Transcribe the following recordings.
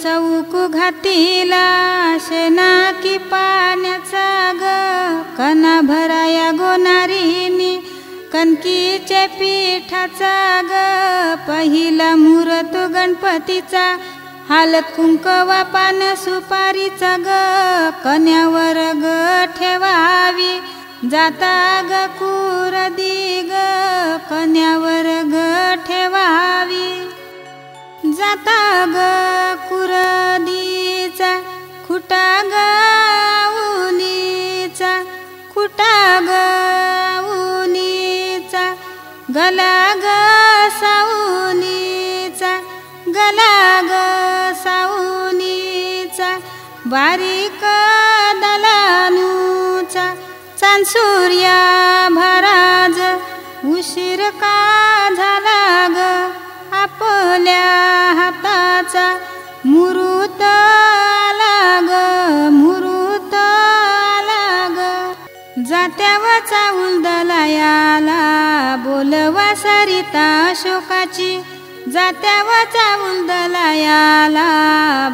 चौक घातीला शेना की पाण्याचा ग कणा भराया गोनारीनी कणकीचे पिठाचा ग पहिला मुहूर्त गणपतीचा हालत कुंकवा पान सुपारीचा ग कन्यावर ग ठेवावी जाता ग कुरदी ग कन्यावर ग ठेवावी जाता ग कुरदीचा खुटा ग उनीचा खुटा ग उनीचा गला ग सावनीचा गला ग सावनीचा बारीक दलानूचा चांदसूर्या भराज उशीर का झाला ग आपल्या हाताचा मुहूर्त आला ग मुहूर्त आला ग जात्यावर चाऊल दलायाला बोलवा सरिता अशोकाची जात्यावर चाऊल दलायाला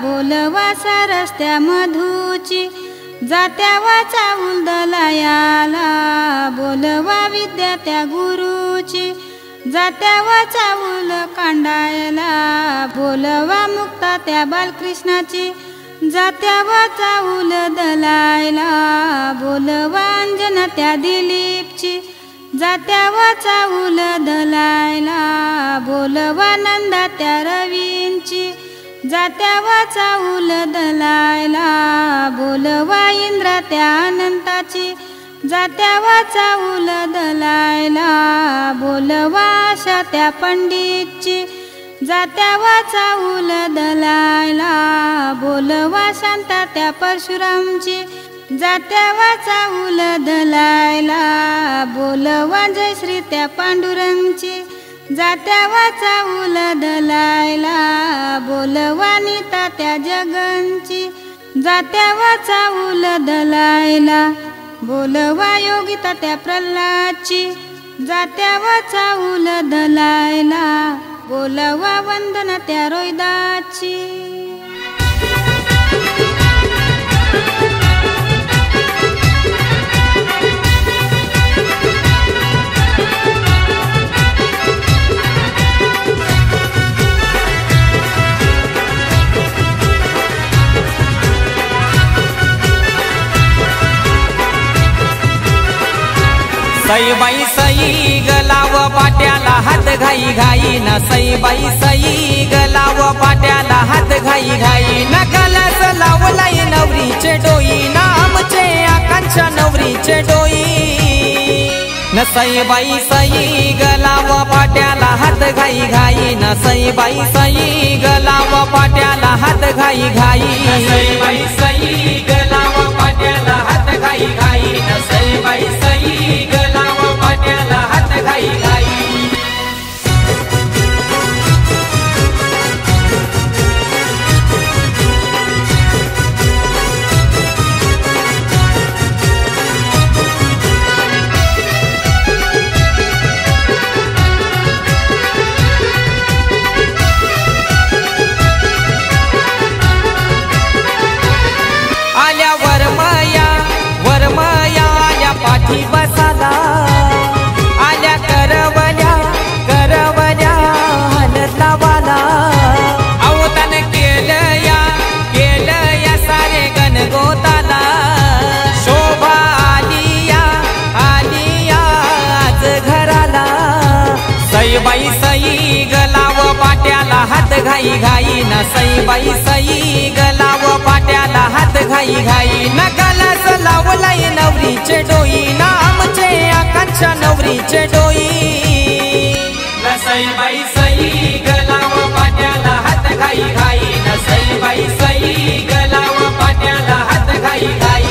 बोलवा रस्त्या मधूची जात्यावर चाऊल दलायाला बोलवा विद्या त्या गुरुची जात्यावर चाऊल कांडायला बोलवा मुक्ता त्या बालकृष्णाची जात्यावर चाऊल दलायला बोलवा अंजना त्या दिलीपची जात्यावर चाऊल दलायला बोलवा नंदा त्या रवींची जात्यावर चाऊल दलायला बोलवा इंद्रा त्या अनंताची जात्यावर चाऊल दलायला बोलवा आशा त्या पंडितची जात्यावर चाऊल दलायला बोलवा शांता त्या परशुरामची जात्यावर चाऊल दलायला बोलवा जयश्री त्या पांडुरंगची जात्यावर चाऊल दलायला बोलवा नीता त्या जगनची जात्यावर चाऊल दलायला बोलवा योगिता त्या प्रल्हादची जात्यावर चाऊल दलायला बोलवा वंदना त्या रोहिदाची सई बाई सई गलाव पाट्याला हात घाई घाई न सई बाई सई गलाव पाट्याला हात घाई घाई न कलस लावलाई नवरीचे डोई न आमचे आकांक्षा नवरीचे डोई न सई बाई सई गलाव पाट्याला हात घाई घाई न सई बाई सई गलाव पाट्याला हात घाई घाई सई बाई सई गलाव पाट्याला हात घाई घाई न सई बाई सई गलाव पाट्याला हात घाई घाई आल्या वरमया वरमया आल्या पाठी बसाला आल्या करवल्या करवल्या हलत लावाला अवतान केलं या सारे गणगोताला शोभा आलिया आलिया आज घराला सई बाई सई गलाव पाट्याला हात घाई घाई न सई बाई सई गलाव पाट्याला हात घाई घाई न कलस लावलाई नवरीचे डोई न आमचे आकांक्षा नवरीचे डोई न सई बाई सई गलाव पाट्याला हात घाई घाई न सई बाई सई गलाव पाट्याला हात घाई घाई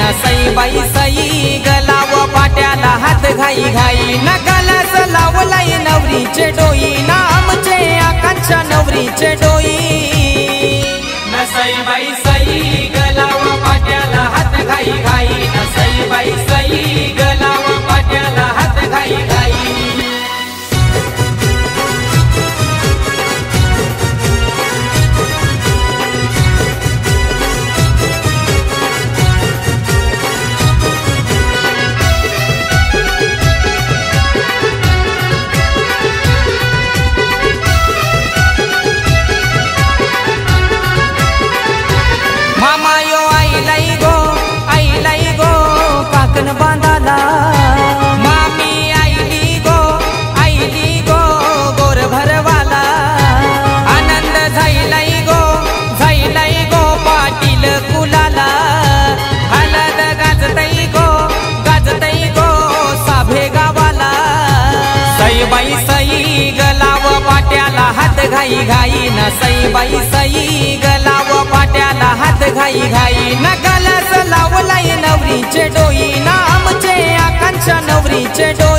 न सई बाई सई गलाव पाट्याला हात घाई घाई न कलस लावलाय नवरीचे डोई ना आमचे आकांक्षा नवरीचे डोई न सई बाई सई गलाव पाट्याला हात घाई घाई न सई बाई सई गलाव पाट्याला हात घाई घाई बांधाला मामी आईली गो गोर भरवाला आनंद झाईलाई गो पाटील कुलाला हलद गाजतई गो साभे गावाला सई बाई सई गलाव पाट्याला हात घाई घाई न सई बाई सई गलाव पाट्याला हात घाई घाई न कलस लावलाय नवरीचे डोई ना आमचे आकांक्षा नवरीचे डोई